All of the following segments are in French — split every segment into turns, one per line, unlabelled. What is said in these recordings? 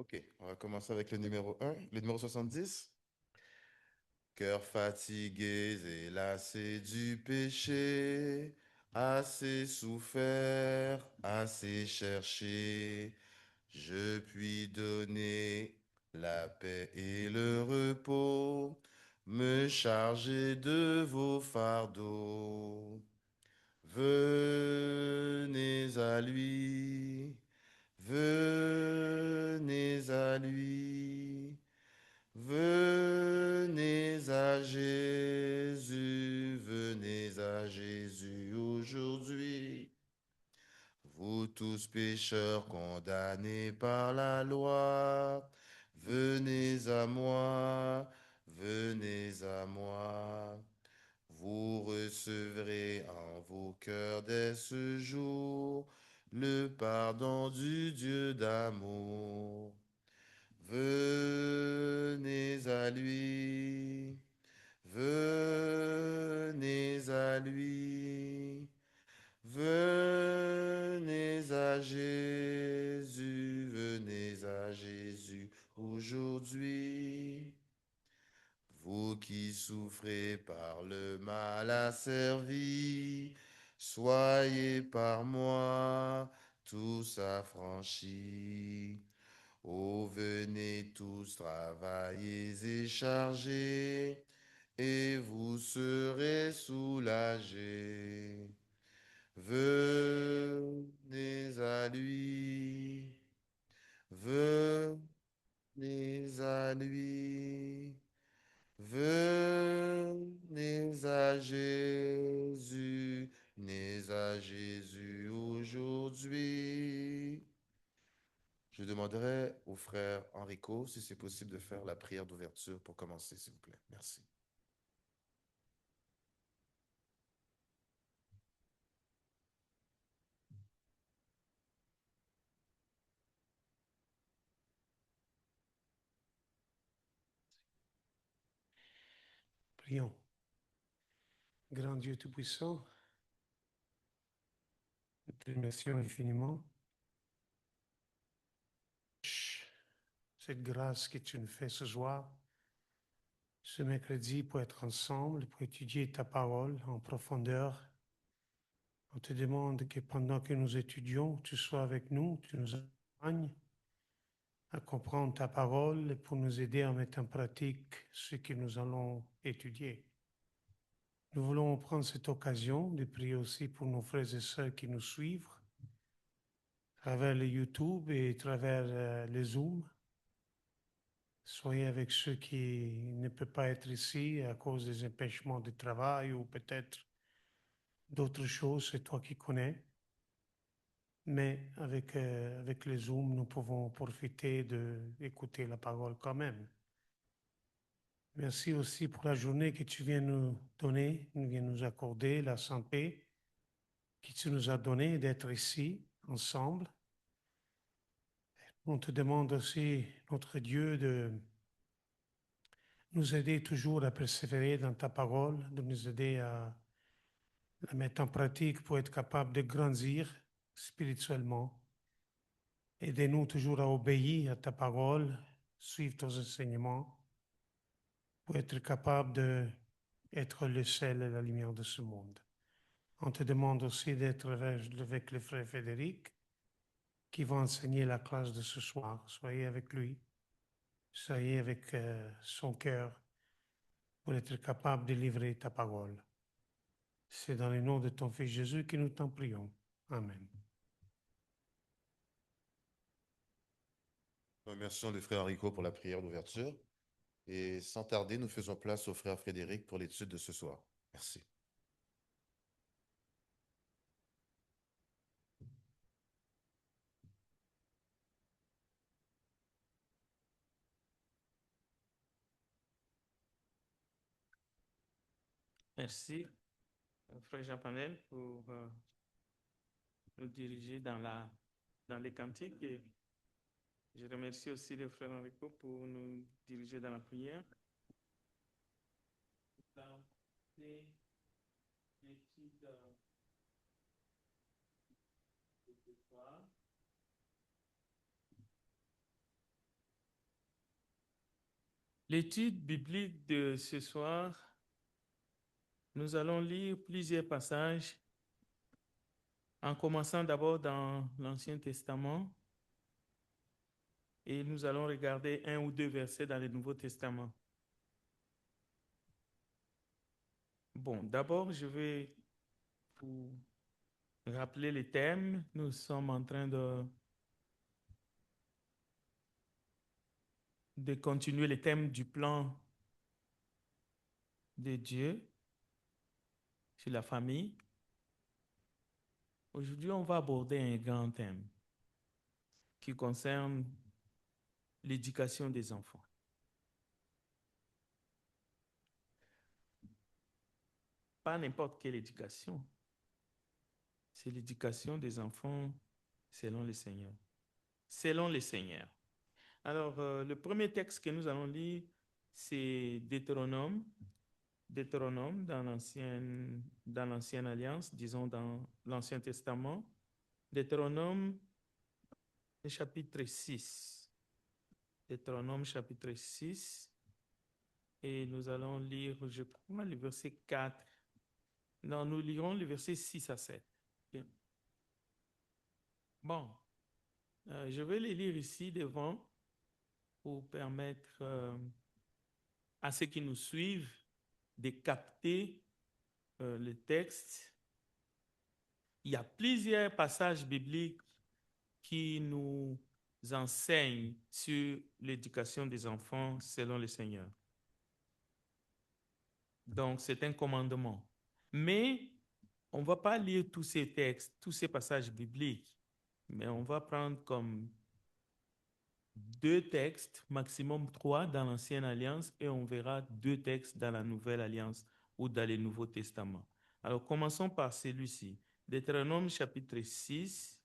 Ok, on va commencer avec le numéro un, le numéro 70. Cœur fatigué et lassé du péché, assez souffert, assez cherché, je puis donner la paix et le repos, me charger de vos fardeaux. Venez à lui, venez à lui. Venez à Jésus aujourd'hui. Vous tous pécheurs condamnés par la loi, venez à moi, venez à moi. Vous recevrez en vos cœurs dès ce jour le pardon du Dieu d'amour. Venez à lui, venez à lui, venez à Jésus aujourd'hui. Vous qui souffrez par le mal asservi, soyez par moi tous affranchis. Ô venez tous travailler et chargés, et vous serez soulagés. Venez à lui, venez à lui, venez à Jésus aujourd'hui. Je demanderai au frère Enrico si c'est possible de faire la prière d'ouverture pour commencer, s'il vous plaît. Merci.
Prions. Grand Dieu Tout-Puissant, nous te remercions infiniment cette grâce que tu nous fais ce soir, ce mercredi, pour être ensemble, pour étudier ta parole en profondeur. On te demande que pendant que nous étudions, tu sois avec nous, tu nous accompagnes à comprendre ta parole et pour nous aider à mettre en pratique ce que nous allons étudier. Nous voulons prendre cette occasion de prier aussi pour nos frères et sœurs qui nous suivent à travers le YouTube et à travers le Zoom. Soyez avec ceux qui ne peuvent pas être ici à cause des empêchements de travail ou peut-être d'autres choses, c'est toi qui connais. Mais avec le Zoom, nous pouvons profiter d'écouter la parole quand même. Merci aussi pour la journée que tu viens nous donner, viens nous accorder, la santé que tu nous as donnée d'être ici ensemble. On te demande aussi, notre Dieu, de nous aider toujours à persévérer dans ta parole, de nous aider à la mettre en pratique pour être capable de grandir spirituellement. Aidez-nous toujours à obéir à ta parole, suivre tes enseignements, pour être capable d'être le sel et la lumière de ce monde. On te demande aussi d'être avec le frère Frédéric, qui va enseigner la classe de ce soir. Soyez avec lui, soyez avec son cœur, pour être capable de livrer ta parole. C'est dans le nom de ton Fils Jésus que nous t'en prions. Amen.
Remercions le frère Enrico pour la prière d'ouverture. Et sans tarder, nous faisons place au frère Frédéric pour l'étude de ce soir. Merci.
Merci, frère Jean-Panel, pour nous diriger dans les cantiques. Et je remercie aussi le frère Enrico pour nous diriger dans la prière. Dans l'étude de ce soir, L'étude biblique de ce soir, nous allons lire plusieurs passages, en commençant d'abord dans l'Ancien Testament, et nous allons regarder un ou deux versets dans le Nouveau Testament. Bon, d'abord, je vais vous rappeler les thèmes. Nous sommes en train de continuer les thèmes du plan de Dieu sur la famille. Aujourd'hui, on va aborder un grand thème qui concerne l'éducation des enfants. Pas n'importe quelle éducation. C'est l'éducation des enfants selon le Seigneur. Selon le Seigneur. Alors, le premier texte que nous allons lire, c'est Deutéronome. Deutéronome dans l'Ancienne Alliance, disons dans l'Ancien Testament. Deutéronome, chapitre 6. Deutéronome, chapitre 6. Et nous allons lire, je crois, le verset 4. Non, nous lirons le verset 6 à 7. Bien. Bon, je vais les lire ici devant pour permettre à ceux qui nous suivent de capter le texte. Il y a plusieurs passages bibliques qui nous enseignent sur l'éducation des enfants selon le Seigneur. Donc, c'est un commandement. Mais on ne va pas lire tous ces textes, tous ces passages bibliques, mais on va prendre comme 2 textes, maximum 3 dans l'Ancienne Alliance, et on verra 2 textes dans la Nouvelle Alliance ou dans le Nouveau Testament. Alors, commençons par celui-ci. Deutéronome chapitre 6,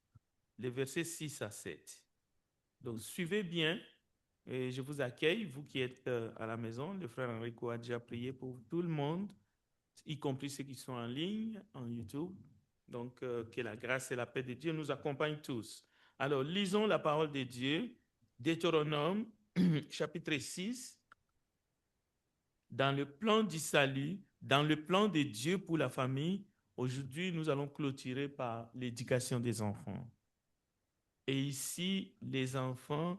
les versets 6 à 7. Donc, suivez bien, et je vous accueille, vous qui êtes à la maison. Le frère Enrico a déjà prié pour tout le monde, y compris ceux qui sont en ligne, en YouTube. Donc, que la grâce et la paix de Dieu nous accompagnent tous. Alors, lisons la parole de Dieu, Deutéronome, chapitre 6, dans le plan du salut, dans le plan de Dieu pour la famille. Aujourd'hui, nous allons clôturer par l'éducation des enfants. Et ici, les enfants,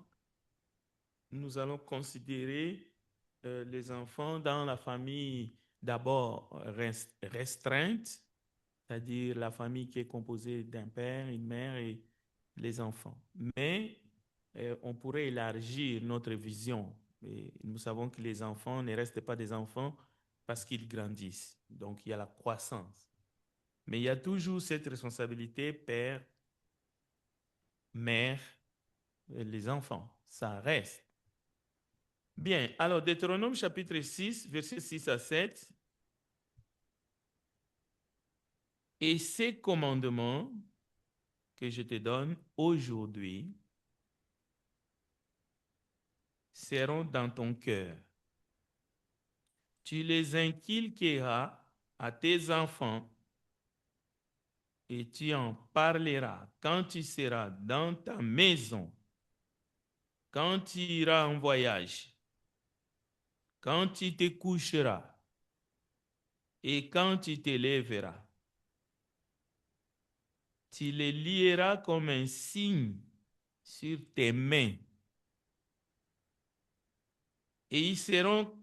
nous allons considérer les enfants dans la famille d'abord restreinte, c'est-à-dire la famille qui est composée d'un père, une mère et les enfants. Mais on pourrait élargir notre vision. Et nous savons que les enfants ne restent pas des enfants parce qu'ils grandissent. Donc, il y a la croissance. Mais il y a toujours cette responsabilité, père, mère, les enfants. Ça reste. Bien, alors Deutéronome chapitre 6, versets 6 à 7. Et ces commandements que je te donne aujourd'hui seront dans ton cœur. Tu les inculqueras à tes enfants et tu en parleras quand tu seras dans ta maison, quand tu iras en voyage, quand tu te coucheras et quand tu te lèveras. Tu les lieras comme un signe sur tes mains et ils seront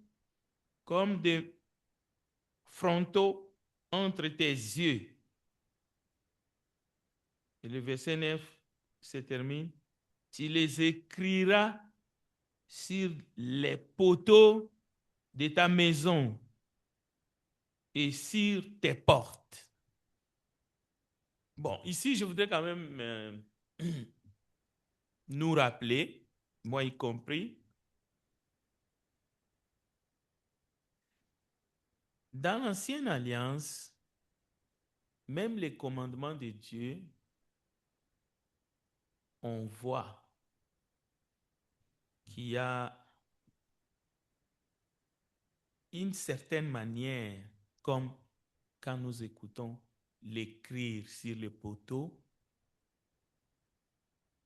comme des frontaux entre tes yeux. Et le verset 9 se termine. Tu les écriras sur les poteaux de ta maison et sur tes portes. Bon, ici, je voudrais quand même nous rappeler, moi y compris, dans l'Ancienne Alliance, même les commandements de Dieu, on voit qu'il y a une certaine manière, comme quand nous écoutons l'écrire sur le poteau,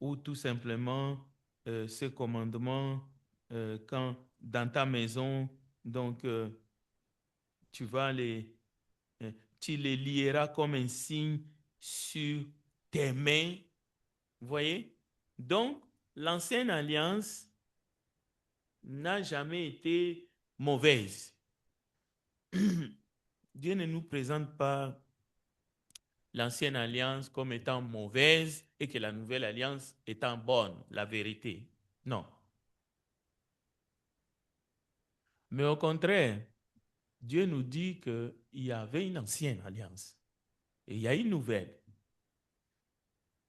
ou tout simplement ce commandement quand dans ta maison, donc tu les lieras comme un signe sur tes mains. Vous voyez? Donc, l'ancienne alliance n'a jamais été mauvaise. Dieu ne nous présente pas l'ancienne alliance comme étant mauvaise et que la nouvelle alliance étant bonne, la vérité. Non. Mais au contraire, Dieu nous dit qu'il y avait une ancienne alliance et il y a une nouvelle.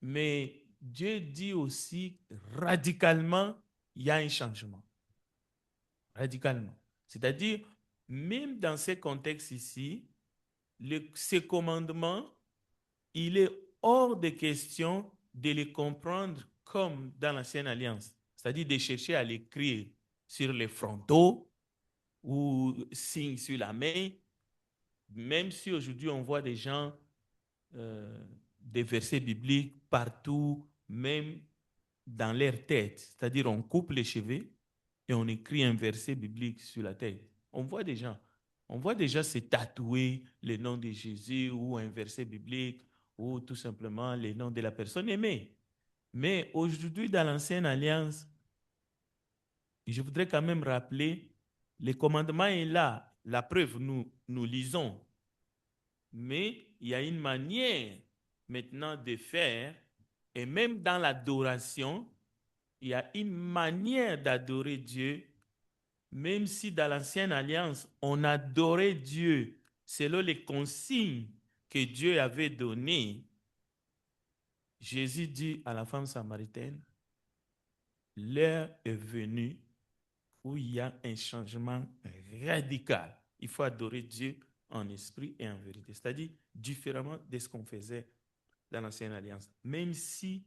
Mais Dieu dit aussi radicalement, il y a un changement. Radicalement. C'est-à-dire, même dans ces contextes ici, ces commandements, il est hors de question de les comprendre comme dans l'ancienne alliance. C'est-à-dire de chercher à l'écrire sur les frontaux ou signe sur la main. Même si aujourd'hui on voit des gens, des versets bibliques partout, même dans leur tête. C'est-à-dire on coupe les cheveux et on écrit un verset biblique sur la tête. On voit des gens se tatouer le nom de Jésus ou un verset biblique ou tout simplement le nom de la personne aimée. Mais aujourd'hui, dans l'ancienne alliance, je voudrais quand même rappeler, le commandement est là. La preuve, nous lisons. Mais il y a une manière maintenant de faire, et même dans l'adoration, il y a une manière d'adorer Dieu, même si dans l'ancienne alliance, on adorait Dieu selon les consignes que Dieu avait données. Jésus dit à la femme samaritaine, l'heure est venue où il y a un changement radical. Il faut adorer Dieu en esprit et en vérité, c'est-à-dire différemment de ce qu'on faisait dans l'ancienne alliance. Même si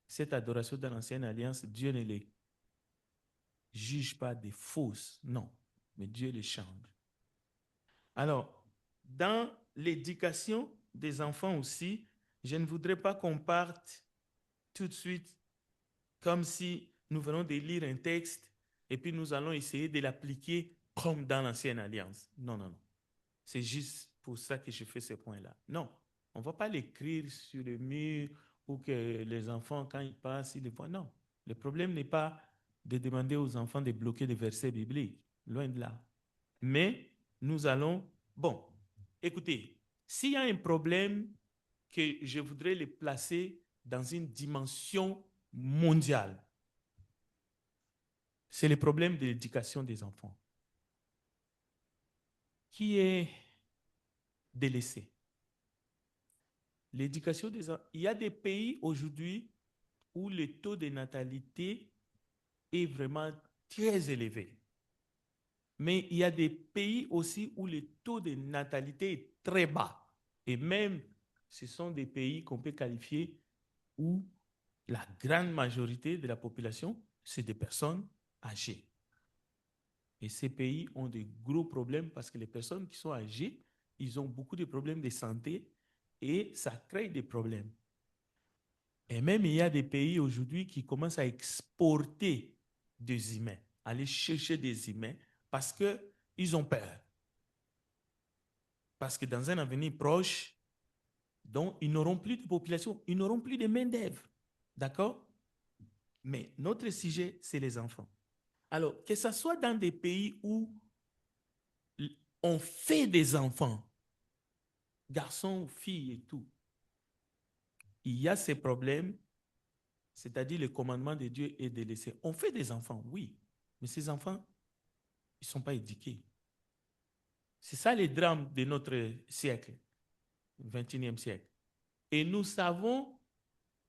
cette adoration dans l'ancienne alliance, Dieu ne les juge pas des fausses, non, mais Dieu les change. Alors, dans l'éducation des enfants aussi, je ne voudrais pas qu'on parte tout de suite comme si nous venons de lire un texte et puis nous allons essayer de l'appliquer comme dans l'ancienne alliance. Non, non, non. C'est juste pour ça que je fais ce point-là. Non, on ne va pas l'écrire sur le mur ou que les enfants, quand ils passent, ils le voient. Non, le problème n'est pas de demander aux enfants de bloquer des versets bibliques. Loin de là. Mais nous allons... Bon, écoutez, s'il y a un problème que je voudrais le placer dans une dimension mondiale, c'est le problème de l'éducation des enfants qui est délaissé. L'éducation des enfants. Il y a des pays aujourd'hui où le taux de natalité est vraiment très élevé. Mais il y a des pays aussi où le taux de natalité est très bas. Et même, ce sont des pays qu'on peut qualifier où la grande majorité de la population, c'est des personnes âgées. Et ces pays ont de gros problèmes parce que les personnes qui sont âgées, ils ont beaucoup de problèmes de santé et ça crée des problèmes. Et même il y a des pays aujourd'hui qui commencent à exporter des humains, aller chercher des humains parce qu'ils ont peur. Parce que dans un avenir proche, donc, ils n'auront plus de population, ils n'auront plus de main-d'œuvre. D'accord? Mais notre sujet, c'est les enfants. Alors, que ce soit dans des pays où on fait des enfants, garçons, filles et tout, il y a ces problèmes, c'est-à-dire le commandement de Dieu est de laisser. On fait des enfants, oui, mais ces enfants, ils ne sont pas éduqués. C'est ça le drame de notre siècle, le 21e siècle. Et nous savons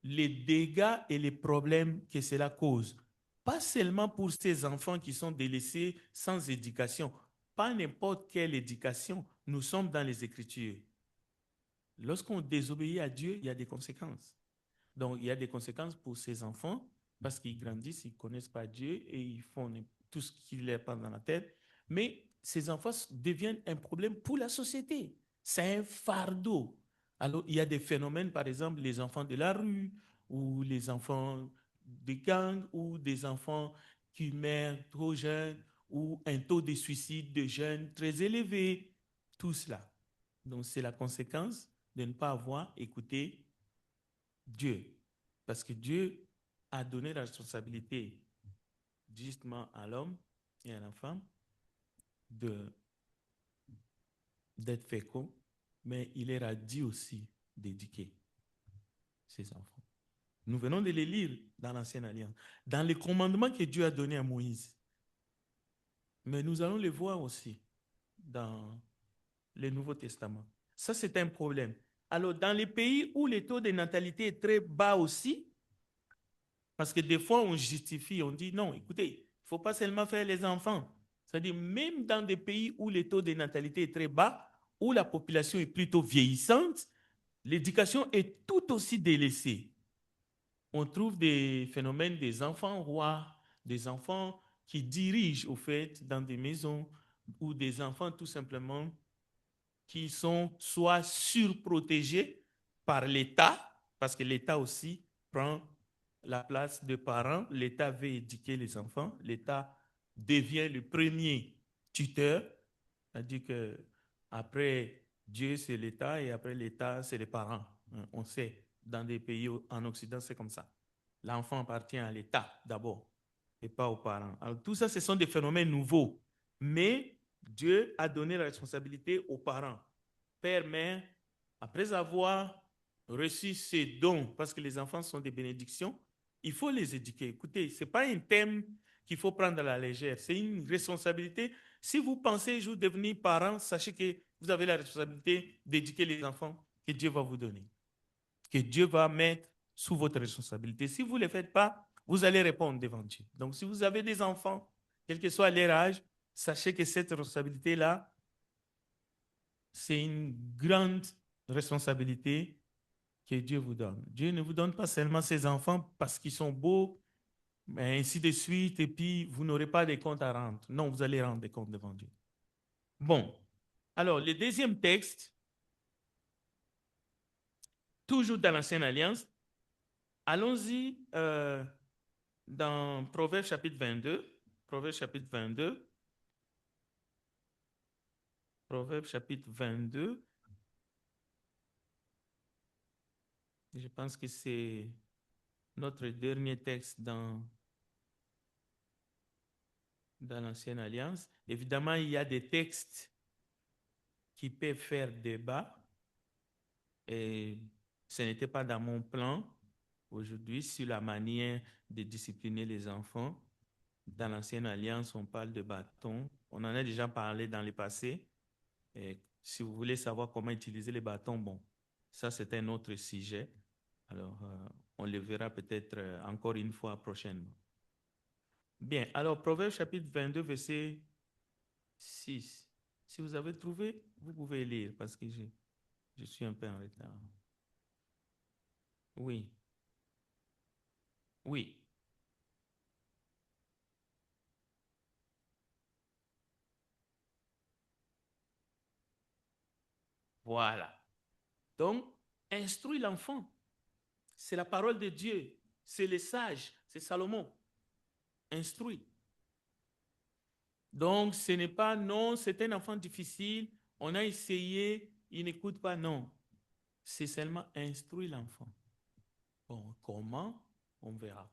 les dégâts et les problèmes que cela cause. Pas seulement pour ces enfants qui sont délaissés sans éducation, pas n'importe quelle éducation. Nous sommes dans les Écritures. Lorsqu'on désobéit à Dieu, il y a des conséquences. Donc, il y a des conséquences pour ces enfants parce qu'ils grandissent, ils ne connaissent pas Dieu et ils font tout ce qui leur passe dans la tête. Mais ces enfants deviennent un problème pour la société. C'est un fardeau. Alors, il y a des phénomènes, par exemple, les enfants de la rue ou les enfants des gangs ou des enfants qui meurent trop jeunes ou un taux de suicide de jeunes très élevé. Tout cela. Donc, c'est la conséquence de ne pas avoir écouté Dieu. Parce que Dieu a donné la responsabilité justement à l'homme et à la femme d'être fécond, mais il leur a dit aussi d'éduquer ses enfants. Nous venons de les lire dans l'Ancienne Alliance, dans les commandements que Dieu a donnés à Moïse. Mais nous allons les voir aussi dans le Nouveau Testament. Ça, c'est un problème. Alors, dans les pays où le taux de natalité est très bas aussi, parce que des fois, on justifie, on dit non, écoutez, il ne faut pas seulement faire les enfants. C'est-à-dire, même dans des pays où le taux de natalité est très bas, où la population est plutôt vieillissante, l'éducation est tout aussi délaissée. On trouve des phénomènes des enfants rois, des enfants qui dirigent, au fait, dans des maisons, ou des enfants tout simplement qui sont soit surprotégés par l'État, parce que l'État aussi prend la place des parents, l'État veut éduquer les enfants, l'État devient le premier tuteur, c'est-à-dire que après Dieu c'est l'État et après l'État c'est les parents. On sait, dans des pays en Occident c'est comme ça. L'enfant appartient à l'État d'abord et pas aux parents. Alors tout ça ce sont des phénomènes nouveaux, mais Dieu a donné la responsabilité aux parents. Père, mère, après avoir reçu ces dons, parce que les enfants sont des bénédictions, il faut les éduquer. Écoutez, ce n'est pas un thème qu'il faut prendre à la légère, c'est une responsabilité. Si vous pensez un jour devenir parent, sachez que vous avez la responsabilité d'éduquer les enfants que Dieu va vous donner, que Dieu va mettre sous votre responsabilité. Si vous ne le faites pas, vous allez répondre devant Dieu. Donc, si vous avez des enfants, quel que soit leur âge, sachez que cette responsabilité-là, c'est une grande responsabilité que Dieu vous donne. Dieu ne vous donne pas seulement ses enfants parce qu'ils sont beaux, mais ainsi de suite, et puis vous n'aurez pas des comptes à rendre. Non, vous allez rendre des comptes devant Dieu. Bon, alors le deuxième texte, toujours dans l'Ancienne Alliance, allons-y dans Proverbes chapitre 22. Proverbes chapitre 22. Proverbes chapitre 22. Je pense que c'est notre dernier texte dans l'Ancienne Alliance. Évidemment, il y a des textes qui peuvent faire débat et ce n'était pas dans mon plan aujourd'hui sur la manière de discipliner les enfants. Dans l'Ancienne Alliance, on parle de bâtons. On en a déjà parlé dans le passé. Et si vous voulez savoir comment utiliser les bâtons, bon, ça c'est un autre sujet. Alors, on le verra peut-être encore une fois prochainement. Bien, alors Proverbe chapitre 22, verset 6. Si vous avez trouvé, vous pouvez lire parce que je suis un peu en retard. Oui. Oui. Voilà. Donc, instruis l'enfant. C'est la parole de Dieu. C'est le sage. C'est Salomon. Instruis. Donc, ce n'est pas non, c'est un enfant difficile. On a essayé, il n'écoute pas. Non. C'est seulement instruire l'enfant. Bon, comment? On verra.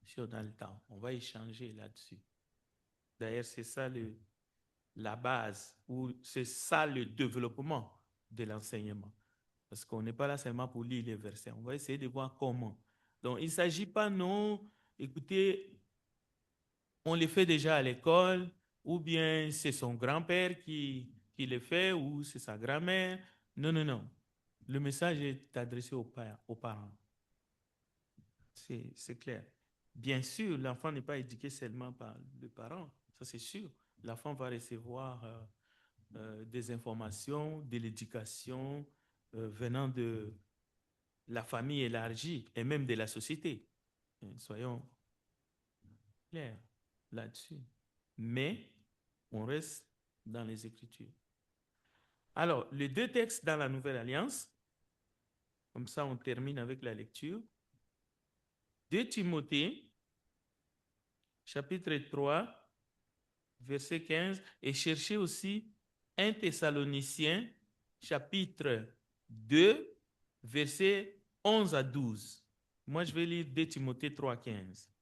Si on a le temps, on va échanger là-dessus. D'ailleurs, c'est ça la base, ou c'est ça le développement de l'enseignement. Parce qu'on n'est pas là seulement pour lire les versets. On va essayer de voir comment. Donc, il ne s'agit pas, non, écoutez, on le fait déjà à l'école, ou bien c'est son grand-père qui le fait, ou c'est sa grand-mère. Non, non, non. Le message est adressé aux parents. C'est clair. Bien sûr, l'enfant n'est pas éduqué seulement par le parent, ça c'est sûr. L'enfant va recevoir des informations, de l'éducation venant de la famille élargie et même de la société. Soyons clairs là-dessus. Mais on reste dans les Écritures. Alors, les deux textes dans la Nouvelle Alliance, comme ça on termine avec la lecture. 2 Timothée, chapitre 3, verset 15, et cherchez aussi 1 Thessaloniciens, chapitre 2, versets 11 à 12. Moi, je vais lire 2 Timothée 3, 15.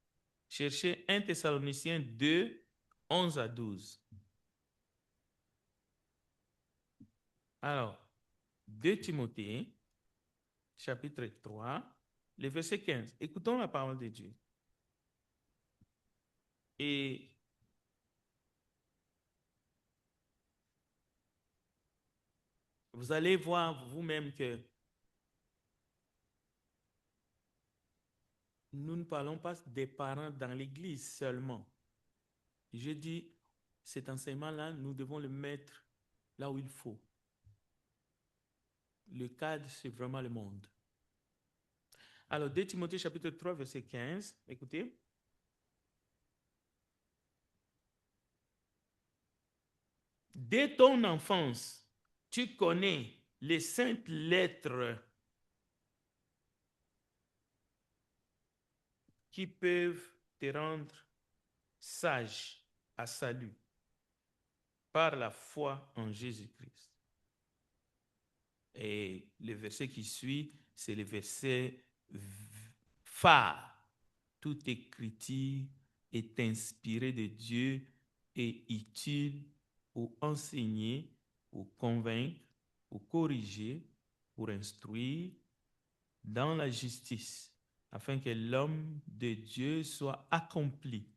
Cherchez 1 Thessaloniciens 2, 11 à 12. Alors, 2 Timothée, chapitre 3, le verset 15. Écoutons la parole de Dieu. Et vous allez voir vous-même que nous ne parlons pas des parents dans l'Église seulement. Je dis, cet enseignement-là, nous devons le mettre là où il faut. Le cadre, c'est vraiment le monde. Alors, 2 Timothée chapitre 3, verset 15, écoutez. Dès ton enfance, tu connais les saintes lettres qui peuvent te rendre sage à salut par la foi en Jésus-Christ. Et le verset qui suit, c'est le verset phare. Toute écriture est inspirée de Dieu et utile pour enseigner, pour convaincre, pour corriger, pour instruire dans la justice, afin que l'homme de Dieu soit accompli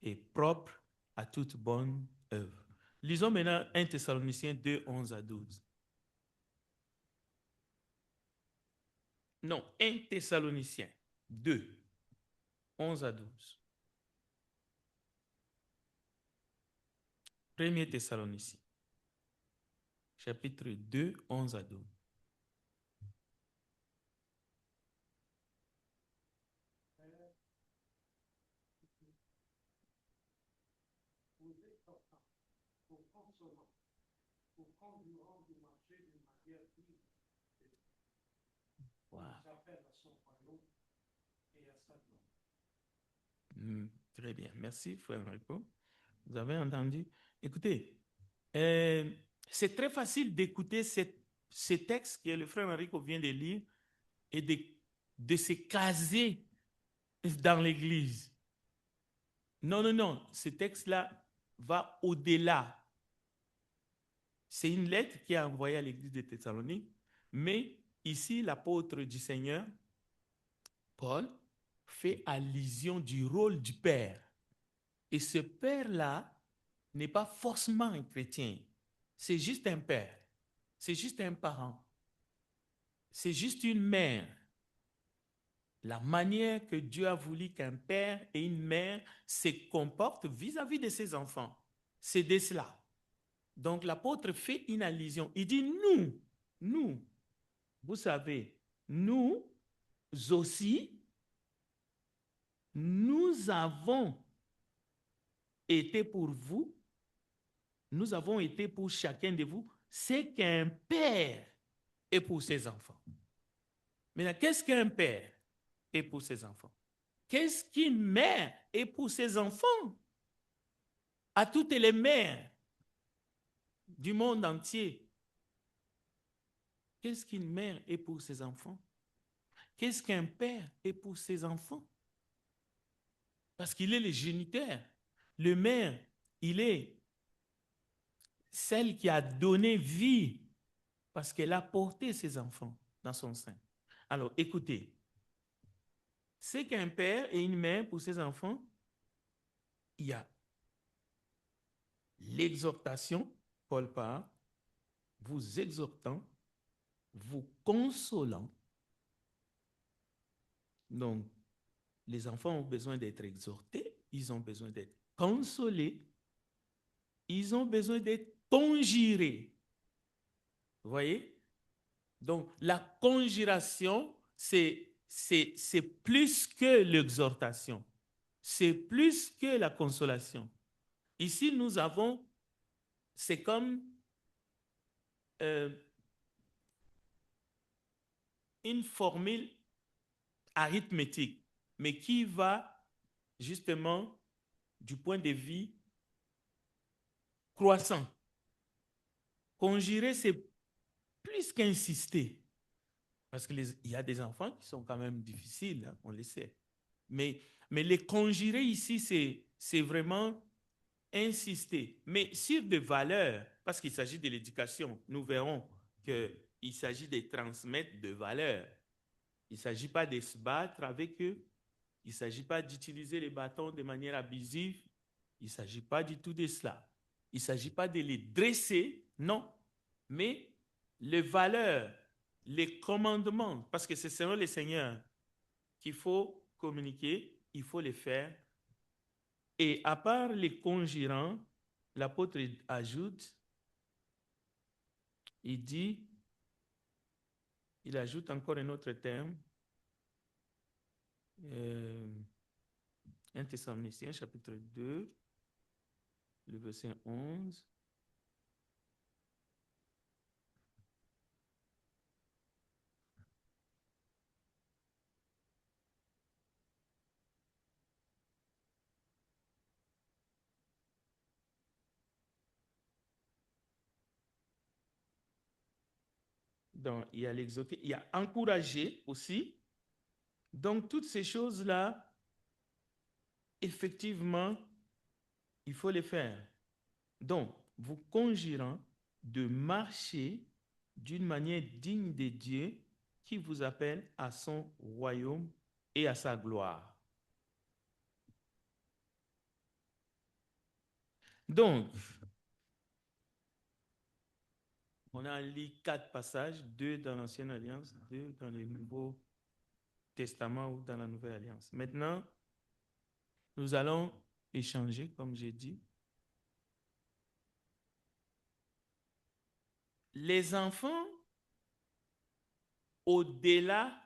et propre à toute bonne œuvre. Lisons maintenant 1 Thessaloniciens 2, 11 à 12. Non, 1 Thessaloniciens 2, 11 à 12. 1 Thessaloniciens, chapitre 2, 11 à 12. Wow. Très bien. Merci, frère Enrico. Vous avez entendu? Écoutez, c'est très facile d'écouter ce texte que le frère Enrico vient de lire et de se caser dans l'Église. Non, non, non. Ce texte-là va au-delà. C'est une lettre qui est envoyée à l'Église de Thessalonique, mais ici, l'apôtre du Seigneur, Paul, fait allusion du rôle du Père. Et ce Père-là n'est pas forcément un chrétien. C'est juste un père. C'est juste un parent. C'est juste une mère. La manière que Dieu a voulu qu'un père et une mère se comportent vis-à-vis de ses enfants. C'est de cela. Donc l'apôtre fait une allusion. Il dit nous, vous savez, nous aussi, nous avons été pour vous, nous avons été pour chacun de vous, c'est qu'un père est pour ses enfants. Maintenant, qu'est-ce qu'un père est pour ses enfants? Qu'est-ce qu'une mère est pour ses enfants? À toutes les mères du monde entier. Qu'est-ce qu'une mère est pour ses enfants? Qu'est-ce qu'un père est pour ses enfants? Parce qu'il est le géniteur. Le mère, il est celle qui a donné vie parce qu'elle a porté ses enfants dans son sein. Alors, écoutez, c'est qu'un père et une mère pour ses enfants, il y a l'exhortation, Paul parle, vous exhortant, vous consolant. Donc, les enfants ont besoin d'être exhortés, ils ont besoin d'être consolés, ils ont besoin d'être conjurés. Vous voyez? Donc, la conjuration, c'est plus que l'exhortation. C'est plus que la consolation. Ici, nous avons, c'est comme une formule arithmétique, mais qui va justement du point de vue croissant. Conjurer, c'est plus qu'insister. Parce qu'il y a des enfants qui sont quand même difficiles, hein, on le sait. Mais les conjurer ici, c'est vraiment insister. Mais sur des valeurs, parce qu'il s'agit de l'éducation, nous verrons qu'il s'agit de transmettre des valeurs. Il ne s'agit pas de se battre avec eux. Il ne s'agit pas d'utiliser les bâtons de manière abusive. Il ne s'agit pas du tout de cela. Il ne s'agit pas de les dresser, non. Mais les valeurs, les commandements, parce que c'est selon le Seigneur qu'il faut communiquer, il faut les faire. Et à part les conjurants, l'apôtre ajoute, il ajoute encore un autre terme, 1 Thessaloniciens chapitre 2, le verset 11. Donc, il y a l'exhorter, il y a encourager aussi. Donc, toutes ces choses-là, effectivement, il faut les faire. Donc, vous conjurant de marcher d'une manière digne de Dieu qui vous appelle à son royaume et à sa gloire. Donc, on a lu 4 passages, 2 dans l'Ancienne Alliance, 2 dans le Nouveau Testament ou dans la Nouvelle Alliance. Maintenant, nous allons échanger, comme j'ai dit. Les enfants, au-delà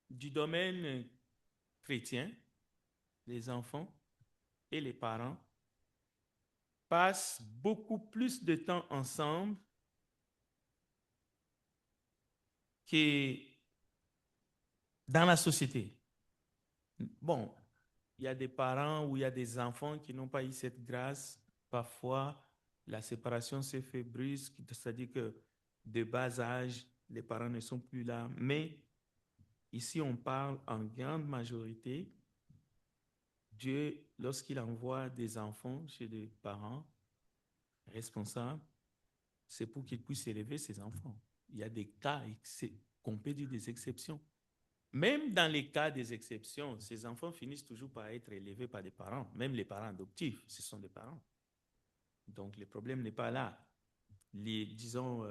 du domaine chrétien, les enfants et les parents passent beaucoup plus de temps ensemble que dans la société. Bon, il y a des parents ou il y a des enfants qui n'ont pas eu cette grâce. Parfois, la séparation s'est fait brusque, c'est-à-dire que de bas âge, les parents ne sont plus là. Mais ici, on parle en grande majorité. Dieu, lorsqu'il envoie des enfants chez des parents responsables, c'est pour qu'ils puissent élever ses enfants. Il y a des cas qu'on peut dire des exceptions. Même dans les cas des exceptions, ces enfants finissent toujours par être élevés par des parents. Même les parents adoptifs, ce sont des parents. Donc, le problème n'est pas là. Disons,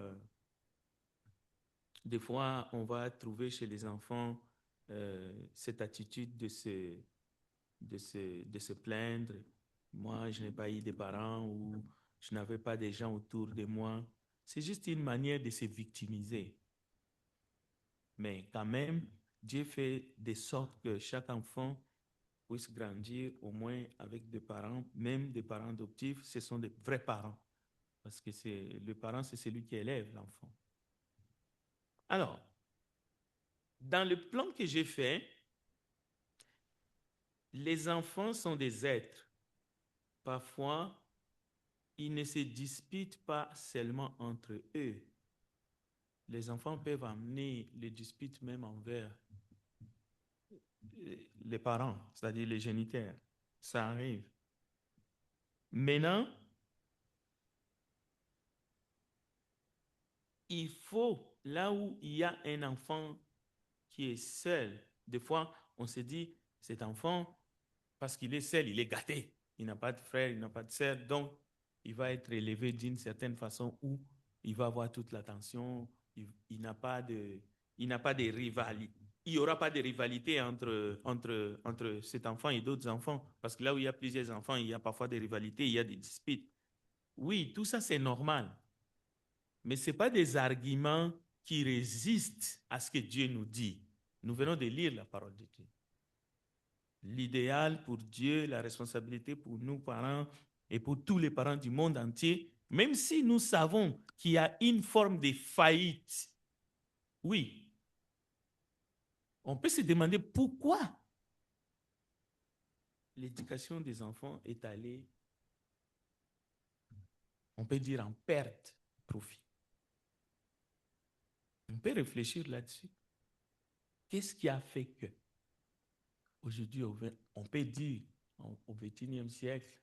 des fois, on va trouver chez les enfants cette attitude de se plaindre. Moi, je n'ai pas eu de parents ou je n'avais pas de gens autour de moi. C'est juste une manière de se victimiser. Mais quand même, Dieu fait de sorte que chaque enfant puisse grandir au moins avec des parents, même des parents adoptifs, ce sont des vrais parents. Parce que le parent, c'est celui qui élève l'enfant. Alors, dans le plan que j'ai fait, les enfants sont des êtres. Parfois, ils ne se disputent pas seulement entre eux. Les enfants peuvent amener les disputes même envers les parents, c'est-à-dire les géniteurs. Ça arrive. Maintenant, il faut, là où il y a un enfant qui est seul, des fois, on se dit, cet enfant, parce qu'il est seul, il est gâté. Il n'a pas de frère, il n'a pas de sœur, donc il va être élevé d'une certaine façon où il va avoir toute l'attention, il n'a pas de rivalité. Il n'y aura pas de rivalité entre cet enfant et d'autres enfants, parce que là où il y a plusieurs enfants, il y a parfois des rivalités, il y a des disputes. Oui, tout ça c'est normal, mais ce n'est pas des arguments qui résistent à ce que Dieu nous dit. Nous venons de lire la parole de Dieu. L'idéal pour Dieu, la responsabilité pour nous parents et pour tous les parents du monde entier, même si nous savons qu'il y a une forme de faillite, oui, on peut se demander pourquoi l'éducation des enfants est allée On peut dire en perte de profit. On peut réfléchir là-dessus. Qu'est-ce qui a fait que, aujourd'hui, on peut dire, au XXIe siècle,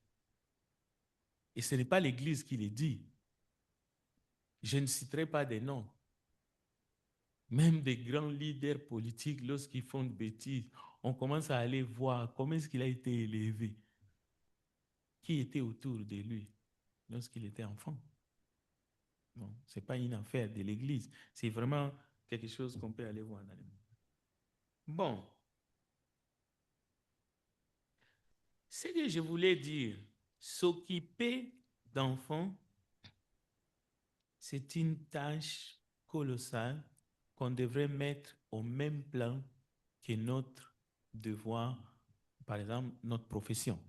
et ce n'est pas l'Église qui le dit, je ne citerai pas des noms, même des grands leaders politiques, lorsqu'ils font de bêtises, on commence à aller voir comment est-ce qu'il a été élevé, qui était autour de lui lorsqu'il était enfant. Bon, ce n'est pas une affaire de l'Église, c'est vraiment quelque chose qu'on peut aller voir dans les... Bon, ce que je voulais dire, s'occuper d'enfants, c'est une tâche colossale qu'on devrait mettre au même plan que notre devoir, par exemple, notre profession.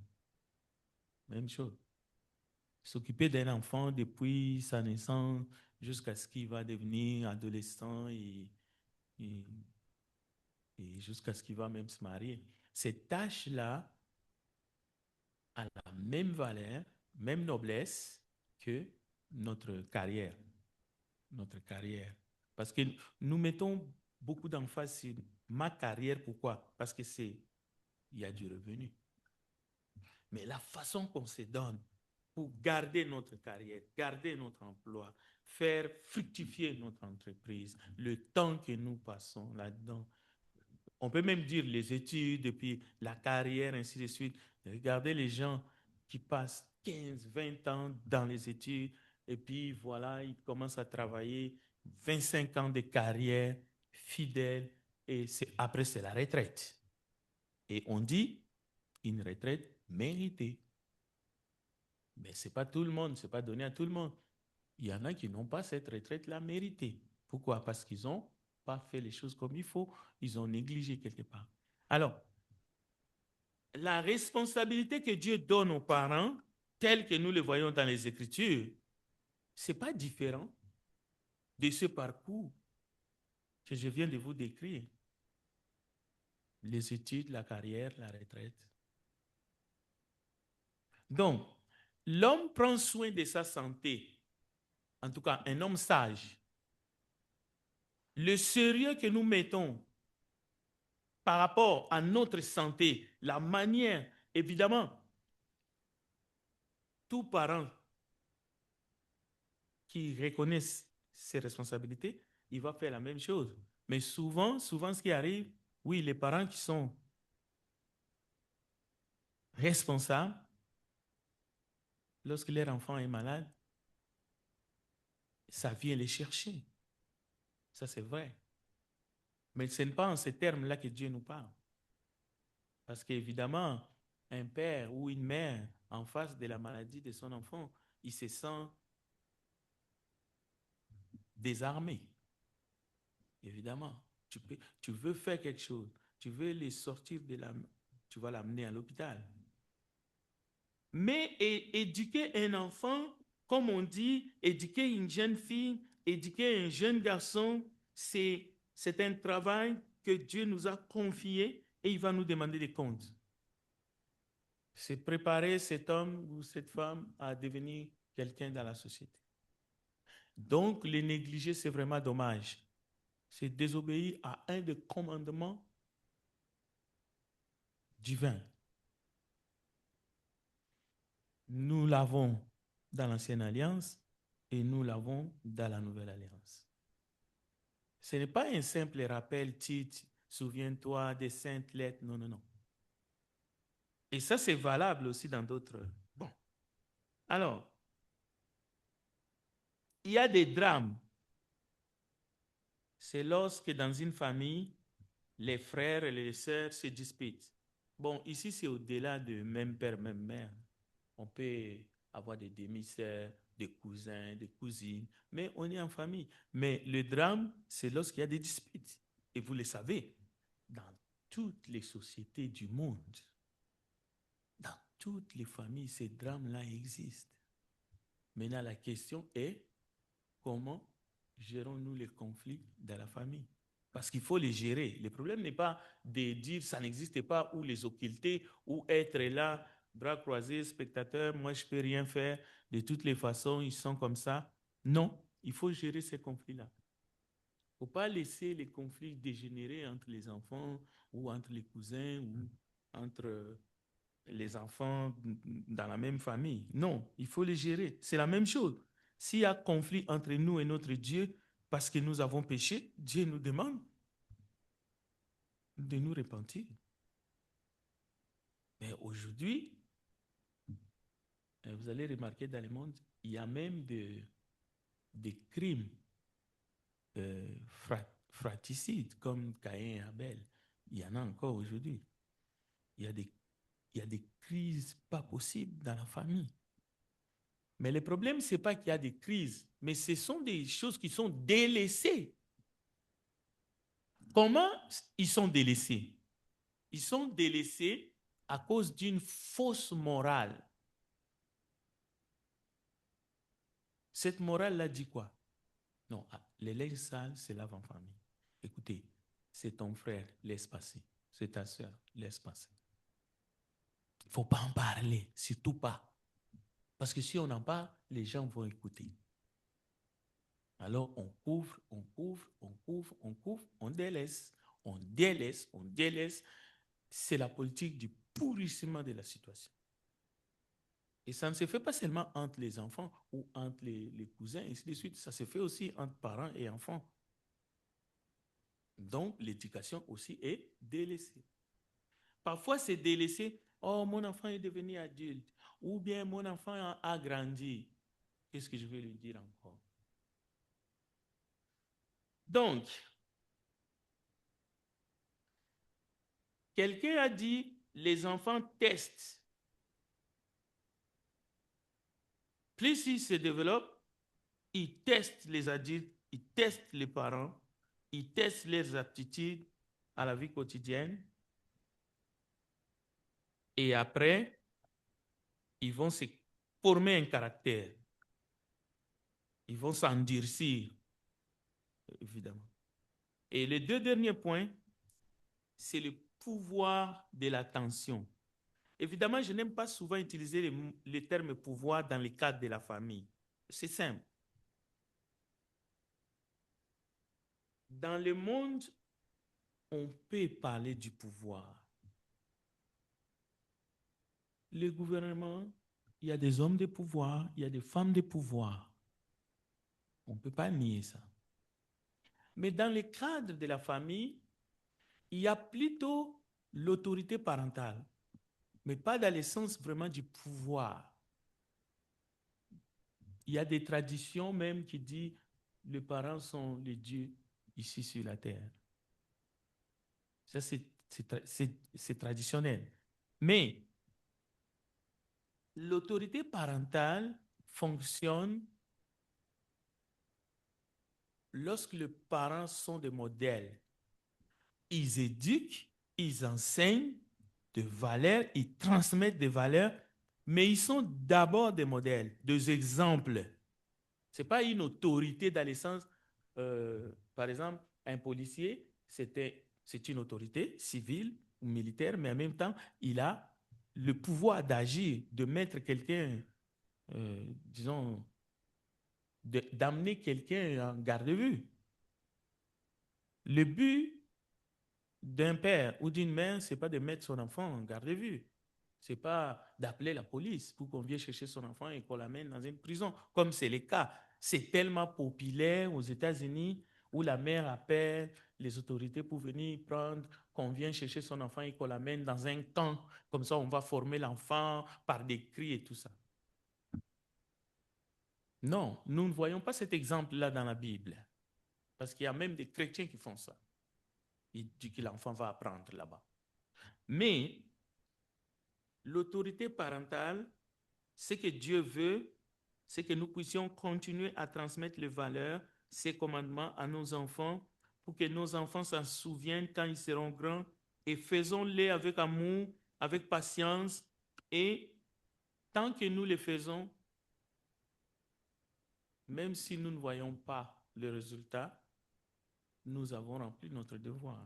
Même chose. S'occuper d'un enfant depuis sa naissance jusqu'à ce qu'il va devenir adolescent et jusqu'à ce qu'il va même se marier. Cette tâche-là a la même valeur, même noblesse que notre carrière. Notre carrière. Parce que nous mettons beaucoup d'emphase sur ma carrière. Pourquoi? Parce que il y a du revenu. Mais la façon qu'on se donne pour garder notre carrière, garder notre emploi, faire fructifier notre entreprise, le temps que nous passons là-dedans, on peut même dire les études et puis la carrière, ainsi de suite. Regardez les gens qui passent 15, 20 ans dans les études et puis voilà, ils commencent à travailler 25 ans de carrière fidèle et après c'est la retraite. Et on dit une retraite méritée. Mais ce n'est pas tout le monde, ce n'est pas donné à tout le monde. Il y en a qui n'ont pas cette retraite-là méritée. Pourquoi? Parce qu'ils n'ont pas fait les choses comme il faut, ils ont négligé quelque part. Alors, la responsabilité que Dieu donne aux parents, telle que nous le voyons dans les Écritures, ce n'est pas différent de ce parcours que je viens de vous décrire. Les études, la carrière, la retraite. Donc, l'homme prend soin de sa santé, en tout cas un homme sage. Le sérieux que nous mettons par rapport à notre santé, la manière, évidemment, tout parent qui reconnaisse ses responsabilités, il va faire la même chose. Mais souvent, ce qui arrive, oui, les parents qui sont responsables, lorsque leur enfant est malade, ça vient les chercher. Ça, c'est vrai. Mais ce n'est pas en ces termes-là que Dieu nous parle. Parce qu'évidemment, un père ou une mère en face de la maladie de son enfant, il se sent désarmé. Évidemment, tu veux faire quelque chose, tu veux les sortir tu vas l'amener à l'hôpital. Mais éduquer un enfant, comme on dit, éduquer une jeune fille, éduquer un jeune garçon, c'est un travail que Dieu nous a confié et il va nous demander des comptes. C'est préparer cet homme ou cette femme à devenir quelqu'un dans la société. Donc, les négliger, c'est vraiment dommage. C'est désobéir à un des commandements divins. Nous l'avons dans l'Ancienne Alliance et nous l'avons dans la Nouvelle Alliance. Ce n'est pas un simple rappel, Tite, souviens-toi des saintes lettres, non, non, non. Et ça, c'est valable aussi dans d'autres. Bon. Alors, il y a des drames. C'est lorsque dans une famille, les frères et les sœurs se disputent. Bon, ici, c'est au-delà de même père, même mère. On peut avoir des demi-sœurs, des cousins, des cousines, mais on est en famille. Mais le drame, c'est lorsqu'il y a des disputes. Et vous le savez, dans toutes les sociétés du monde, dans toutes les familles, ces drames-là existent. Maintenant, la question est, comment gérons-nous les conflits dans la famille? Parce qu'il faut les gérer. Le problème n'est pas de dire ça n'existe pas ou les occulter ou être là bras croisés, spectateurs, moi je ne peux rien faire, de toutes les façons, ils sont comme ça. Non, il faut gérer ces conflits-là. Il ne faut pas laisser les conflits dégénérer entre les enfants ou entre les cousins ou entre les enfants dans la même famille. Non, il faut les gérer. C'est la même chose. S'il y a conflit entre nous et notre Dieu parce que nous avons péché, Dieu nous demande de nous repentir. Mais aujourd'hui, vous allez remarquer dans le monde, il y a même des crimes fratricides comme Caïn et Abel. Il y en a encore aujourd'hui. Il y a des crises pas possibles dans la famille. Mais le problème, ce n'est pas qu'il y a des crises, mais ce sont des choses qui sont délaissées. Comment ils sont délaissés? Ils sont délaissés à cause d'une fausse morale. Cette morale-là dit quoi? Non, les linges sales se lavent en famille. Écoutez, c'est ton frère, laisse passer. C'est ta soeur, laisse passer. Il ne faut pas en parler, surtout pas. Parce que si on en parle, les gens vont écouter. Alors on couvre, on couvre, on couvre, on couvre, on délaisse, on délaisse, on délaisse. C'est la politique du pourrissement de la situation. Et ça ne se fait pas seulement entre les enfants ou entre les cousins, et ainsi de suite. Ça se fait aussi entre parents et enfants. Donc, l'éducation aussi est délaissée. Parfois, c'est délaissé. Oh, mon enfant est devenu adulte. Ou bien mon enfant a grandi. Qu'est-ce que je vais lui dire encore? Donc, quelqu'un a dit, les enfants testent. Plus ils se développent, ils testent les adultes, ils testent les parents, ils testent leurs aptitudes à la vie quotidienne. Et après, ils vont se former un caractère. Ils vont s'endurcir, évidemment. Et le deux derniers points, c'est le pouvoir de l'attention. Évidemment, je n'aime pas souvent utiliser le terme pouvoir dans le cadre de la famille. C'est simple. Dans le monde, on peut parler du pouvoir. Le gouvernement, il y a des hommes de pouvoir, il y a des femmes de pouvoir. On ne peut pas nier ça. Mais dans le cadre de la famille, il y a plutôt l'autorité parentale, mais pas dans le sens vraiment du pouvoir. Il y a des traditions même qui disent les parents sont les dieux ici sur la terre. Ça, c'est traditionnel. Mais l'autorité parentale fonctionne lorsque les parents sont des modèles. Ils éduquent, ils enseignent des valeurs, ils transmettent des valeurs, mais ils sont d'abord des modèles, des exemples. Ce n'est pas une autorité dans le sens, par exemple, un policier, c'est une autorité civile ou militaire, mais en même temps, il a le pouvoir d'agir, de mettre quelqu'un, disons, d'amener quelqu'un en garde-vue. Le but d'un père ou d'une mère, ce n'est pas de mettre son enfant en garde-vue. Ce n'est pas d'appeler la police pour qu'on vienne chercher son enfant et qu'on l'amène dans une prison, comme c'est le cas. C'est tellement populaire aux États-Unis où la mère appelle les autorités pour venir prendre, qu'on vienne chercher son enfant et qu'on l'amène dans un camp. Comme ça, on va former l'enfant par des cris et tout ça. Non, nous ne voyons pas cet exemple-là dans la Bible. Parce qu'il y a même des chrétiens qui font ça. Il dit que l'enfant va apprendre là-bas. Mais l'autorité parentale, ce que Dieu veut, c'est que nous puissions continuer à transmettre les valeurs, ses commandements à nos enfants, pour que nos enfants s'en souviennent quand ils seront grands, et faisons-les avec amour, avec patience, et tant que nous les faisons, même si nous ne voyons pas le résultat, nous avons rempli notre devoir.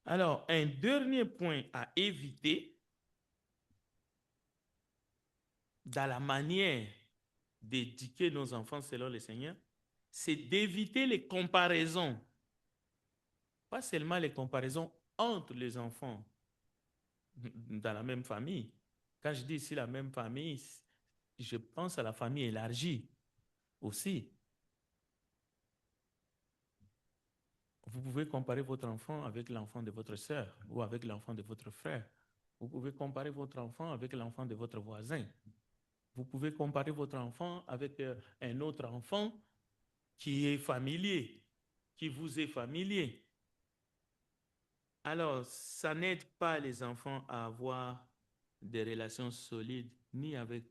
Alors, un dernier point à éviter, dans la manière d'éduquer nos enfants selon le Seigneur, c'est d'éviter les comparaisons. Pas seulement les comparaisons entre les enfants dans la même famille. Quand je dis ici la même famille, je pense à la famille élargie aussi. Vous pouvez comparer votre enfant avec l'enfant de votre sœur ou avec l'enfant de votre frère. Vous pouvez comparer votre enfant avec l'enfant de votre voisin. Vous pouvez comparer votre enfant avec un autre enfant qui est familier, qui vous est familier. Alors, ça n'aide pas les enfants à avoir des relations solides ni avec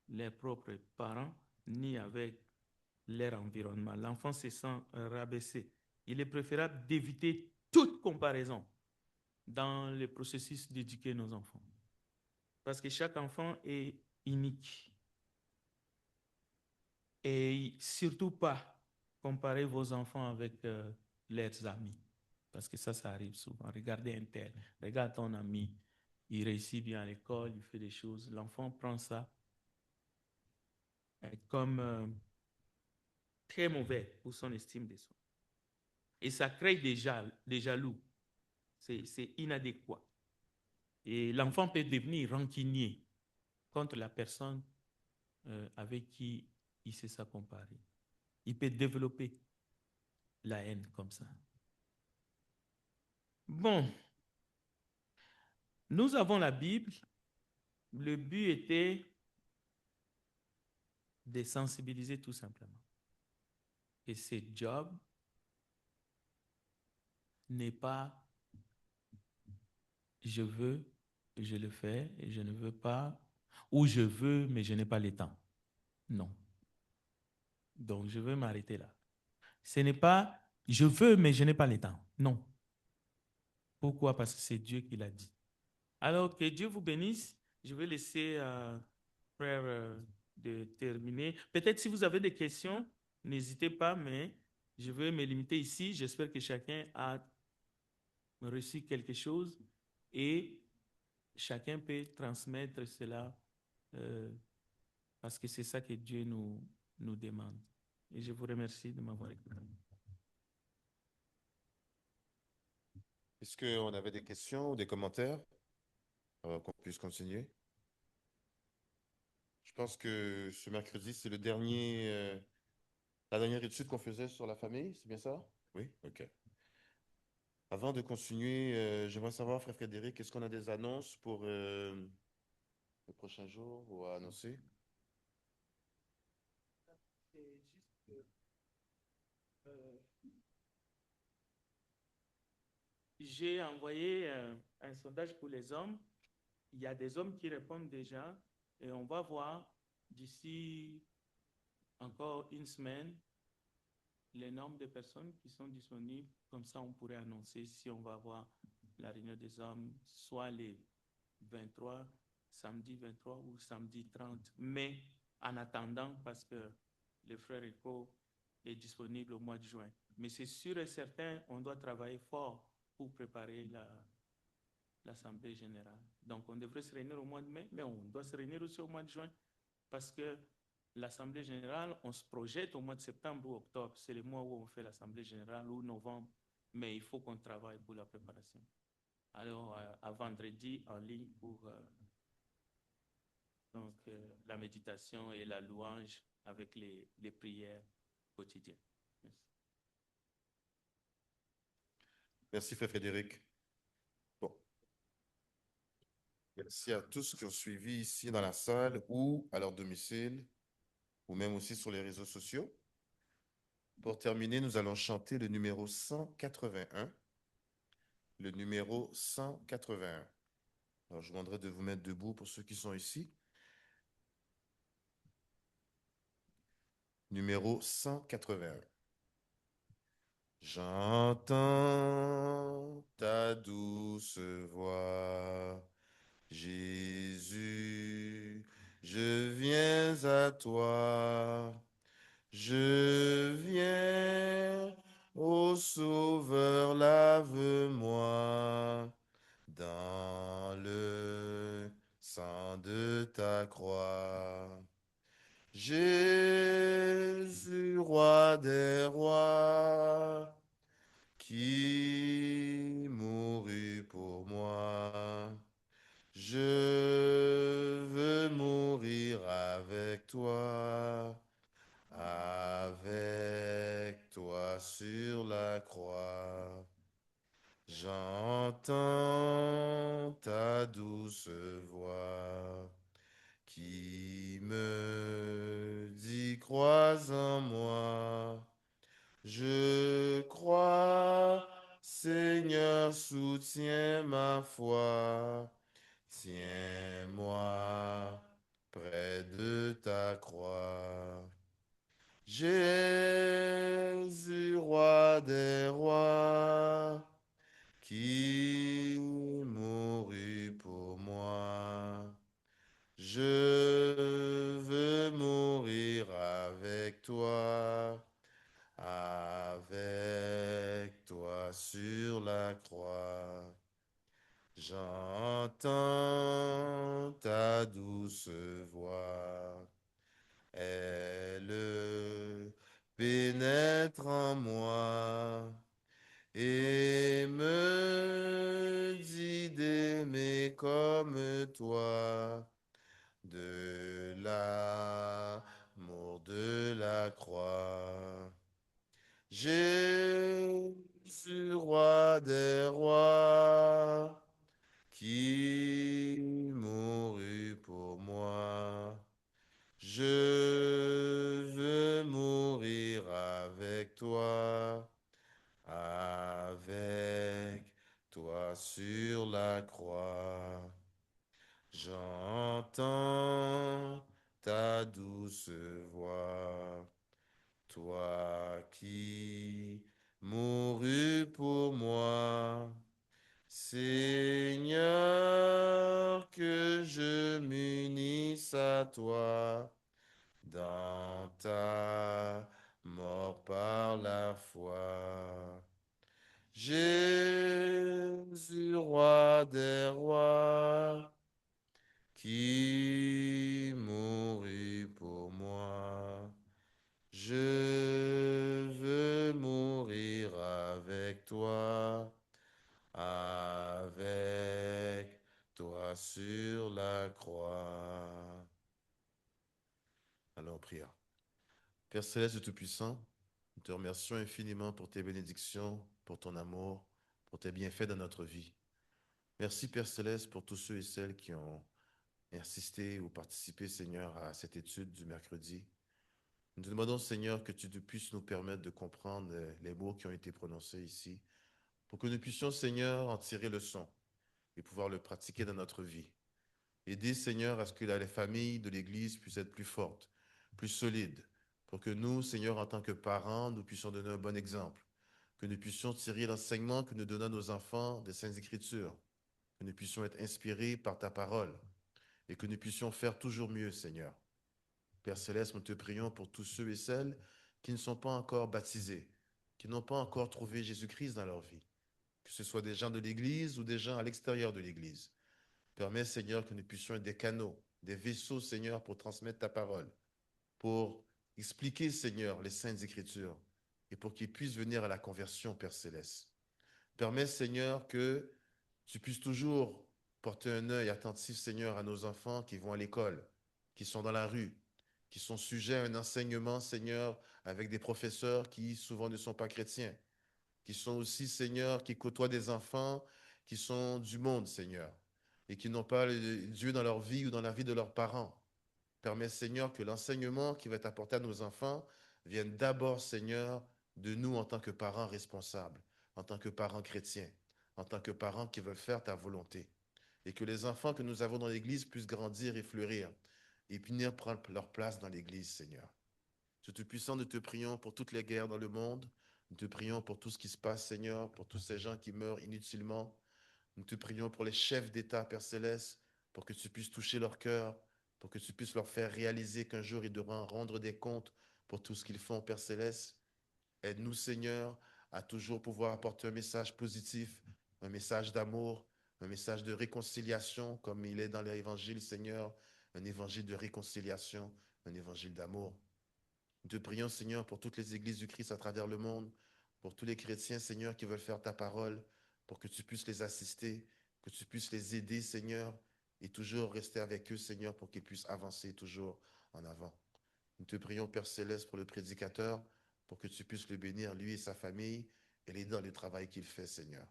leurs propres parents, ni avec leur environnement. L'enfant se sent rabaissé. Il est préférable d'éviter toute comparaison dans le processus d'éduquer nos enfants. Parce que chaque enfant est unique. Et surtout pas comparer vos enfants avec leurs amis. Parce que ça arrive souvent. Regardez un tel, regarde ton ami, il réussit bien à l'école, il fait des choses. L'enfant prend ça comme très mauvais pour son estime de soi. Et ça crée des jaloux. C'est inadéquat. Et l'enfant peut devenir rancunier contre la personne avec qui il sait ça comparer. Il peut développer la haine comme ça. Bon, nous avons la Bible. Le but était de sensibiliser tout simplement. Et ce job n'est pas je veux, je le fais, et je ne veux pas, ou je veux, mais je n'ai pas le temps. Non. Donc, je veux m'arrêter là. Ce n'est pas je veux, mais je n'ai pas le temps. Non. Pourquoi? Parce que c'est Dieu qui l'a dit. Alors, que Dieu vous bénisse. Je vais laisser frère de terminer. Peut-être si vous avez des questions, n'hésitez pas, mais je vais me limiter ici. J'espère que chacun a reçu quelque chose et chacun peut transmettre cela parce que c'est ça que Dieu nous demande. Et je vous remercie de m'avoir écouté.
Est-ce qu'on avait des questions ou des commentaires qu'on puisse continuer? Je pense que ce mercredi, c'est la dernière étude qu'on faisait sur la famille, c'est bien ça? Oui? OK. Avant de continuer, j'aimerais savoir, frère Frédéric, est-ce qu'on a des annonces pour les prochains jours ou à annoncer?
C'est juste que j'ai envoyé un sondage pour les hommes. Il y a des hommes qui répondent déjà et on va voir d'ici encore une semaine les nombres de personnes qui sont disponibles. Comme ça, on pourrait annoncer si on va avoir la réunion des hommes, soit les 23, samedi 23 ou samedi 30. Mais en attendant, parce que le frère Eco est disponible au mois de juin. Mais c'est sûr et certain, on doit travailler fort pour préparer l'Assemblée générale. Donc, on devrait se réunir au mois de mai, mais on doit se réunir aussi au mois de juin parce que l'Assemblée générale, on se projette au mois de septembre ou octobre. C'est le mois où on fait l'Assemblée générale ou novembre, mais il faut qu'on travaille pour la préparation. Alors, à vendredi, en ligne pour la méditation et la louange avec les prières quotidiennes. Merci.
Merci, frère Frédéric. Bon. Merci à tous qui ont suivi ici dans la salle ou à leur domicile, ou même aussi sur les réseaux sociaux. Pour terminer, nous allons chanter le numéro 181. Le numéro 181. Alors, je vous demanderai de vous mettre debout pour ceux qui sont ici. Numéro 181. J'entends ta douce voix, Jésus, je viens à toi, je viens, ô Sauveur, lave-moi dans le sang de ta croix. Jésus, roi des rois, qui mourut pour moi. Je veux mourir avec toi sur la croix. J'entends ta douce voix qui me dit crois en moi. Je crois, Seigneur, soutiens ma foi. Tiens-moi près de ta croix. Jésus, roi des rois, qui mourut pour moi. Je veux mourir avec toi sur la croix. J'entends ta douce voix. Elle pénètre en moi et me dit d'aimer comme toi de l'amour de la croix. Jésus, roi des rois, qui mourut pour moi. Je veux mourir avec toi sur la croix. J'entends ta douce voix, toi qui mourus pour moi. Seigneur, que je m'unisse à toi dans ta mort par la foi. Jésus, roi des rois, qui mourut pour moi. Je veux mourir avec toi sur la croix. Alors, prions. Père Céleste Tout-Puissant, nous te remercions infiniment pour tes bénédictions, pour ton amour, pour tes bienfaits dans notre vie. Merci, Père Céleste, pour tous ceux et celles qui ont insisté ou participé, Seigneur, à cette étude du mercredi. Nous te demandons, Seigneur, que tu puisses nous permettre de comprendre les mots qui ont été prononcés ici, pour que nous puissions, Seigneur, en tirer leçon et pouvoir le pratiquer dans notre vie. Aider, Seigneur, à ce que les familles de l'Église puissent être plus fortes, plus solides, pour que nous, Seigneur, en tant que parents, nous puissions donner un bon exemple, que nous puissions tirer l'enseignement que nous donnons à nos enfants des Saintes Écritures, que nous puissions être inspirés par ta parole et que nous puissions faire toujours mieux, Seigneur. Père Céleste, nous te prions pour tous ceux et celles qui ne sont pas encore baptisés, qui n'ont pas encore trouvé Jésus-Christ dans leur vie, que ce soit des gens de l'Église ou des gens à l'extérieur de l'Église. Permets, Seigneur, que nous puissions être des canaux, des vaisseaux, Seigneur, pour transmettre ta parole, pour expliquer, Seigneur, les Saintes Écritures et pour qu'ils puissent venir à la conversion, Père Céleste. Permets, Seigneur, que tu puisses toujours porter un œil attentif, Seigneur, à nos enfants qui vont à l'école, qui sont dans la rue, qui sont sujets à un enseignement, Seigneur, avec des professeurs qui souvent ne sont pas chrétiens, qui sont aussi, Seigneur, qui côtoient des enfants qui sont du monde, Seigneur, et qui n'ont pas Dieu dans leur vie ou dans la vie de leurs parents. Permets, Seigneur, que l'enseignement qui va être apporté à nos enfants vienne d'abord, Seigneur, de nous en tant que parents responsables, en tant que parents chrétiens, en tant que parents qui veulent faire ta volonté. Et que les enfants que nous avons dans l'Église puissent grandir et fleurir et venir prendre leur place dans l'Église, Seigneur. Dieu Tout-Puissant, nous te prions pour toutes les guerres dans le monde. Nous te prions pour tout ce qui se passe, Seigneur, pour tous ces gens qui meurent inutilement. Nous te prions pour les chefs d'État, Père Céleste, pour que tu puisses toucher leur cœur, pour que tu puisses leur faire réaliser qu'un jour ils devront rendre des comptes pour tout ce qu'ils font, Père Céleste. Aide-nous, Seigneur, à toujours pouvoir apporter un message positif, un message d'amour, un message de réconciliation comme il est dans l'évangile, Seigneur, un évangile de réconciliation, un évangile d'amour. Nous te prions, Seigneur, pour toutes les églises du Christ à travers le monde, pour tous les chrétiens, Seigneur, qui veulent faire ta parole, pour que tu puisses les assister, que tu puisses les aider, Seigneur, et toujours rester avec eux, Seigneur, pour qu'ils puissent avancer toujours en avant. Nous te prions, Père Céleste, pour le prédicateur, pour que tu puisses le bénir, lui et sa famille, et l'aider dans le travail qu'il fait, Seigneur.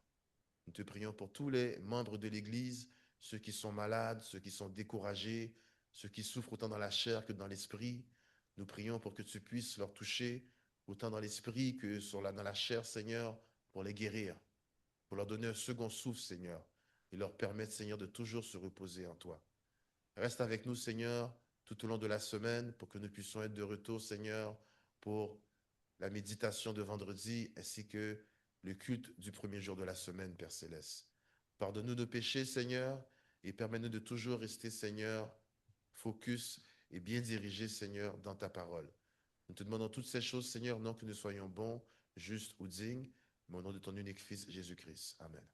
Nous te prions pour tous les membres de l'Église, ceux qui sont malades, ceux qui sont découragés, ceux qui souffrent autant dans la chair que dans l'esprit. Nous prions pour que tu puisses leur toucher, autant dans l'esprit que dans la chair, Seigneur, pour les guérir, pour leur donner un second souffle, Seigneur, et leur permettre, Seigneur, de toujours se reposer en toi. Reste avec nous, Seigneur, tout au long de la semaine, pour que nous puissions être de retour, Seigneur, pour la méditation de vendredi, ainsi que le culte du premier jour de la semaine, Père Céleste. Pardonne-nous nos péchés, Seigneur, et permets-nous de toujours rester, Seigneur, focus et bien dirigés, Seigneur, dans ta parole. Nous te demandons toutes ces choses, Seigneur, non que nous soyons bons, justes ou dignes, mais au nom de ton unique Fils, Jésus-Christ. Amen.